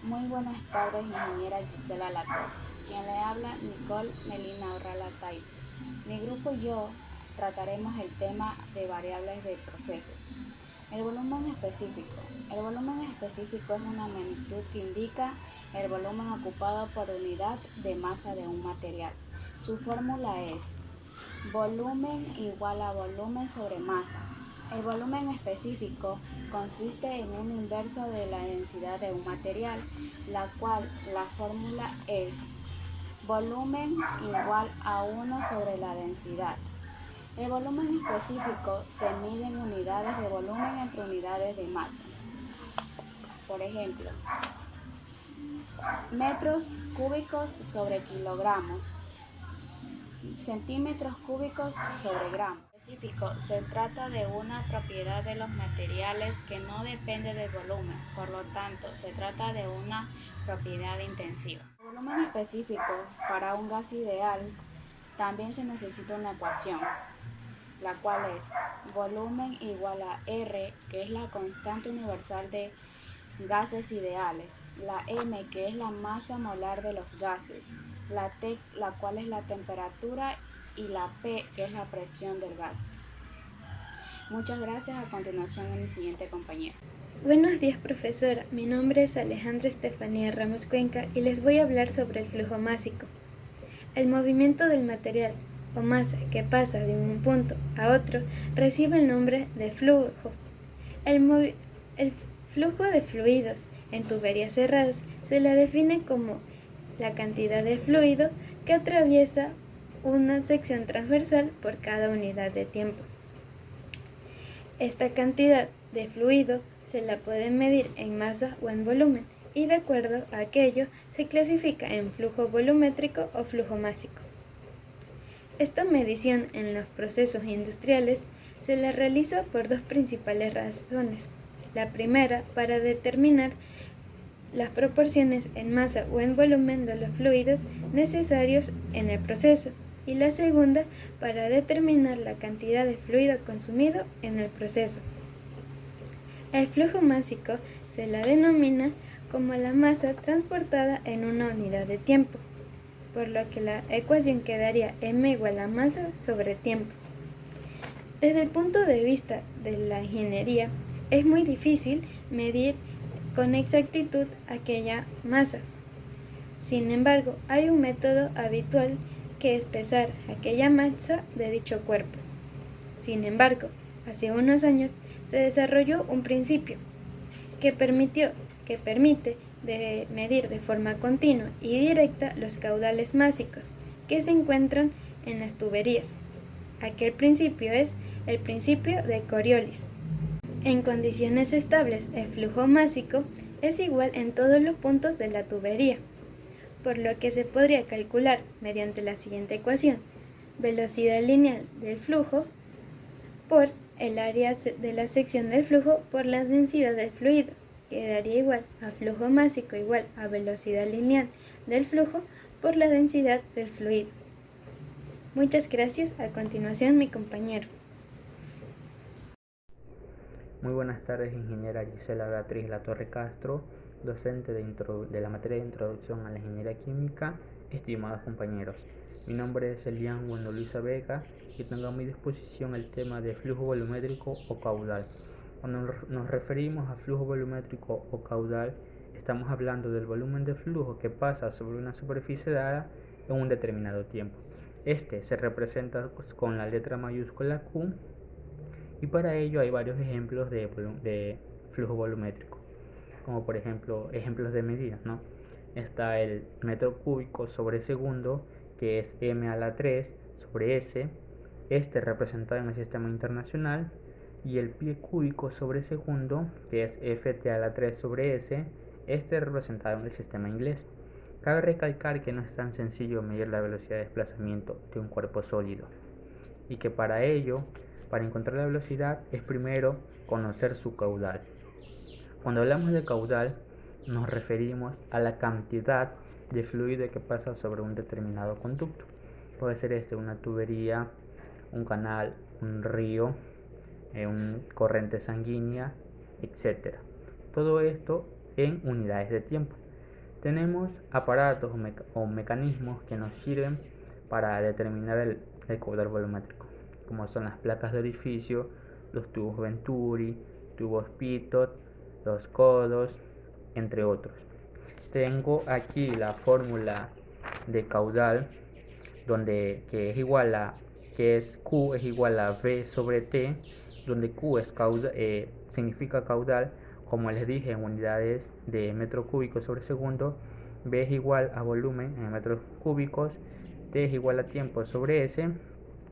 Muy buenas tardes, ingeniera Gisela Latorre. Quien le habla, Nicole Melina Orralatay. Mi grupo y yo trataremos el tema de variables de procesos. El volumen específico. El volumen específico es una magnitud que indica el volumen ocupado por unidad de masa de un material. Su fórmula es volumen igual a volumen sobre masa. El volumen específico consiste en un inverso de la densidad de un material, la cual la fórmula es volumen igual a 1 sobre la densidad. El volumen específico se mide en unidades de volumen entre unidades de masa. Por ejemplo, metros cúbicos sobre kilogramos, centímetros cúbicos sobre gramos. Específico, se trata de una propiedad de los materiales que no depende del volumen, por lo tanto, se trata de una propiedad intensiva. El volumen específico para un gas ideal también se necesita una ecuación, la cual es volumen igual a R, que es la constante universal de gases ideales, la M, que es la masa molar de los gases, la T, la cual es la temperatura, y la P, que es la presión del gas. Muchas gracias. A continuación, a mi siguiente compañero. Buenos días, profesora. Mi nombre es Alejandra Estefanía Ramos Cuenca y les voy a hablar sobre el flujo másico. El movimiento del material o masa que pasa de un punto a otro recibe el nombre de flujo. El flujo de fluidos en tuberías cerradas se la define como la cantidad de fluido que atraviesa una sección transversal por cada unidad de tiempo. Esta cantidad de fluido se la puede medir en masa o en volumen, y de acuerdo a aquello se clasifica en flujo volumétrico o flujo másico. Esta medición en los procesos industriales se la realiza por dos principales razones. La primera, para determinar las proporciones en masa o en volumen de los fluidos necesarios en el proceso, y la segunda, para determinar la cantidad de fluido consumido en el proceso. El flujo másico se la denomina como la masa transportada en una unidad de tiempo, por lo que la ecuación quedaría m igual a masa sobre tiempo. Desde el punto de vista de la ingeniería, es muy difícil medir con exactitud aquella masa. Sin embargo, hay un método habitual que es pesar aquella masa de dicho cuerpo. Sin embargo, hace unos años se desarrolló un principio que permite medir de forma continua y directa los caudales másicos que se encuentran en las tuberías. Aquel principio es el principio de Coriolis. En condiciones estables, el flujo másico es igual en todos los puntos de la tubería, por lo que se podría calcular mediante la siguiente ecuación: velocidad lineal del flujo por el área de la sección del flujo por la densidad del fluido, que daría igual a flujo másico igual a velocidad lineal del flujo por la densidad del fluido. Muchas gracias. A continuación, mi compañero. Muy buenas tardes, ingeniera Gisela Beatriz Latorre Castro, docente de la materia de Introducción a la Ingeniería Química. Estimados compañeros, mi nombre es Elian Wendo Luisa Vega y tengo a mi disposición el tema de flujo volumétrico o caudal. Cuando nos referimos a flujo volumétrico o caudal, estamos hablando del volumen de flujo que pasa sobre una superficie dada en un determinado tiempo. Este se representa con la letra mayúscula Q, y para ello hay varios ejemplos de flujo volumétrico, como por ejemplo ejemplos de medidas, ¿no? Está el metro cúbico sobre segundo, que es m a la 3 sobre s, este representado en el sistema internacional, y el pie cúbico sobre segundo, que es ft a la 3 sobre s, este representado en el sistema inglés. Cabe recalcar que no es tan sencillo medir la velocidad de desplazamiento de un cuerpo sólido, y que para ello, para encontrar la velocidad, es primero conocer su caudal. Cuando hablamos de caudal, nos referimos a la cantidad de fluido que pasa sobre un determinado conducto. Puede ser una tubería, un canal, un río, una corriente sanguínea, etc. Todo esto en unidades de tiempo. Tenemos aparatos o mecanismos que nos sirven para determinar el caudal volumétrico, como son las placas de orificio, los tubos Venturi, tubos Pitot, los codos, entre otros. Tengo aquí la fórmula de caudal, Q es igual a V sobre T, donde Q es significa caudal, como les dije, en unidades de metro cúbico sobre segundo. V es igual a volumen en metros cúbicos, T es igual a tiempo sobre S,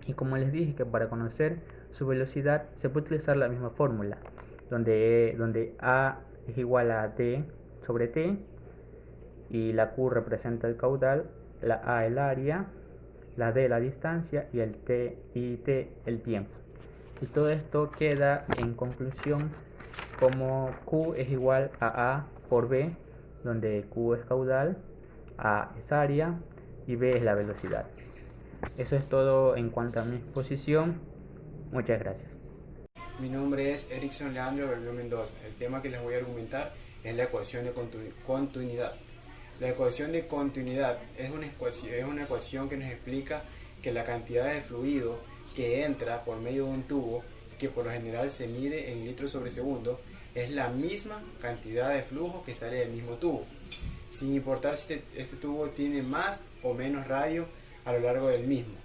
y como les dije que para conocer su velocidad se puede utilizar la misma fórmula, donde A es igual a D sobre T, y la Q representa el caudal, la A el área, la D la distancia y el T el tiempo. Y todo esto queda en conclusión como Q es igual a por B, donde Q es caudal, A es área y B es la velocidad. Eso es todo en cuanto a mi exposición. Muchas gracias. Mi nombre es Erickson Leandro Berlín Mendoza. El tema que les voy a argumentar es la ecuación de continuidad. La ecuación de continuidad es una ecuación que nos explica que la cantidad de fluido que entra por medio de un tubo, que por lo general se mide en litros sobre segundo, es la misma cantidad de flujo que sale del mismo tubo, sin importar si este tubo tiene más o menos radio a lo largo del mismo.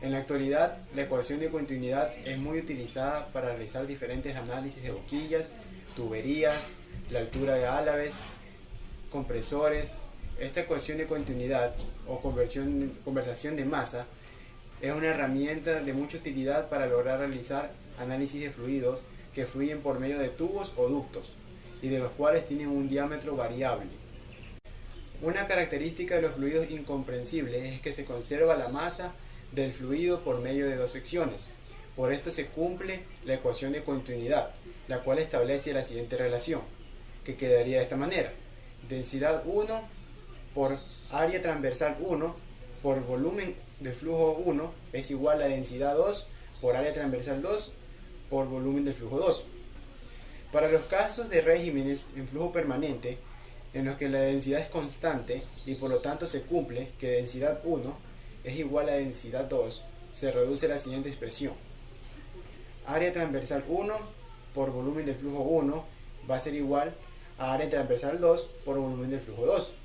En la actualidad, la ecuación de continuidad es muy utilizada para realizar diferentes análisis de boquillas, tuberías, la altura de álabes, compresores. Esta ecuación de continuidad o conversación de masa es una herramienta de mucha utilidad para lograr realizar análisis de fluidos que fluyen por medio de tubos o ductos y de los cuales tienen un diámetro variable. Una característica de los fluidos incomprensibles es que se conserva la masa del fluido por medio de dos secciones. Por esto se cumple la ecuación de continuidad, la cual establece la siguiente relación, que quedaría de esta manera: densidad 1 por área transversal 1 por volumen de flujo 1 es igual a densidad 2 por área transversal 2 por volumen de flujo 2. Para los casos de regímenes en flujo permanente, en los que la densidad es constante y por lo tanto se cumple que densidad 1 es igual a densidad 2, se reduce la siguiente expresión: área transversal 1 por volumen de flujo 1 va a ser igual a área transversal 2 por volumen de flujo 2.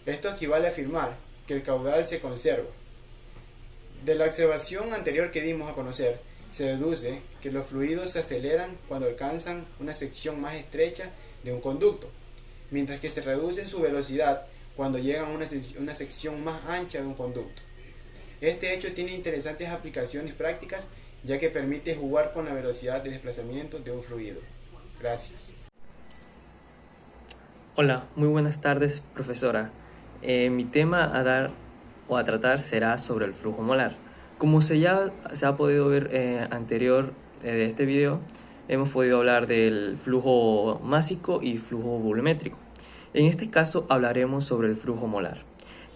Esto equivale a afirmar que el caudal se conserva. De la observación anterior que dimos a conocer, se deduce que los fluidos se aceleran cuando alcanzan una sección más estrecha de un conducto, mientras que se reduce su velocidad cuando llegan a una sección más ancha de un conducto. Este hecho tiene interesantes aplicaciones prácticas, ya que permite jugar con la velocidad de desplazamiento de un fluido. Gracias. Hola, muy buenas tardes, profesora. Mi tema a tratar será sobre el flujo molar. Como se ha podido ver anterior de este video, hemos podido hablar del flujo másico y flujo volumétrico. En este caso hablaremos sobre el flujo molar.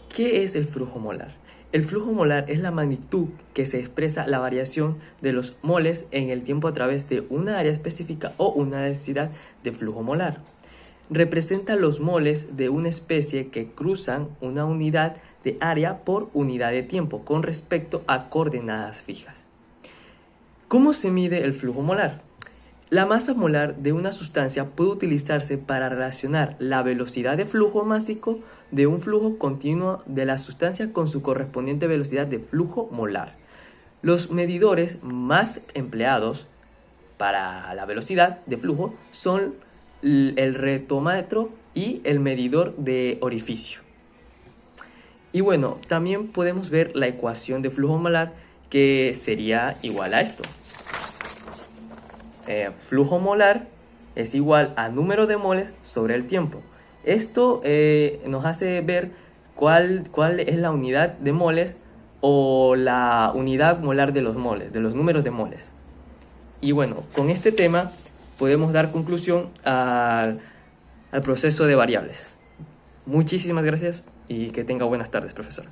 ¿Qué es el flujo molar? El flujo molar es la magnitud que se expresa la variación de los moles en el tiempo a través de una área específica o una densidad de flujo molar. Representa los moles de una especie que cruzan una unidad de área por unidad de tiempo con respecto a coordenadas fijas. ¿Cómo se mide el flujo molar? La masa molar de una sustancia puede utilizarse para relacionar la velocidad de flujo másico de un flujo continuo de la sustancia con su correspondiente velocidad de flujo molar. Los medidores más empleados para la velocidad de flujo son el retómetro y el medidor de orificio. Y bueno, también podemos ver la ecuación de flujo molar, que sería igual a esto. Flujo molar es igual a número de moles sobre el tiempo. Esto nos hace ver cuál es la unidad de moles o la unidad molar de los moles, de los números de moles. Y bueno, con este tema podemos dar conclusión al proceso de variables. Muchísimas gracias y que tenga buenas tardes, profesora.